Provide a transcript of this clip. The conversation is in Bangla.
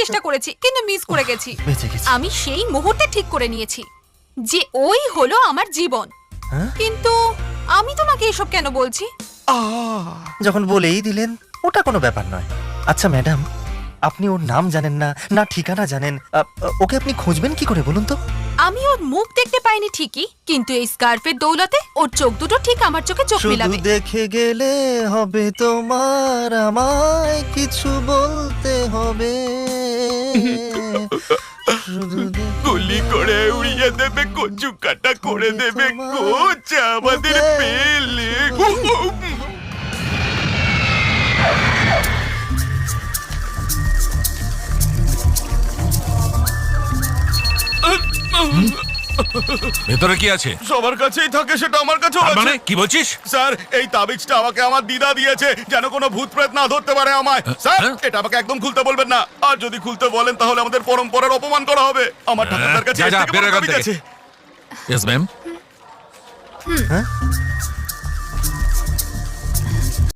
চেষ্টা করেছি কিন্তু মিস করে গেছি। বেঁচে গেছি। আমি সেই মুহূর্তে ঠিক করে নিয়েছি যে ওই হলো আমার জীবন। হ্যাঁ? কিন্তু আমি তোমাকে এসব কেন বলছি? যখন বলেই দিলেন ওটা কোনো ব্যাপার নয়। আচ্ছা ম্যাডাম, আপনি ওর নাম জানেন না, না ঠিকানা জানেন, ওকে আপনি খুঁজবেন কি করে বলুন তো? আমি ওর মুখ দেখতে পাইনি ঠিকই, কিন্তু এই স্কার্ফের দৌলতে ওর চোখ দুটো ঠিক আমার চোখে চোখ শুধু মেলাবে। দেখে গেলে হবে তোমার, আমায় কিছু বলতে হবে। শুধু দেখে গুলি করে উড়িয়ে দেবে, কচু কাটা করে দেবে, কোচ আমাদের পেলে। ভেতরে কি আছে? সবার কাছেই থাকে, সেটা আমার কাছেও তার আছে। মানে কি বলছিস? স্যার, এই তাবিজটা আমাকে আমার দিদা দিয়েছে যেন কোনো ভূত প্রেত না ধরতে পারে আমায়। স্যার, হ্যাঁ? এটা আমাকে একদম খুলতে বলবেন না, আর যদি খুলতে বলেন তাহলে আমাদের পরম্পরার অপমান করা হবে। আমার ঠাকুরদার কাছে যা, এর যা, থেকে বেরো বড় এখান তাবিজ থেকে। আছে। Yes ma'am.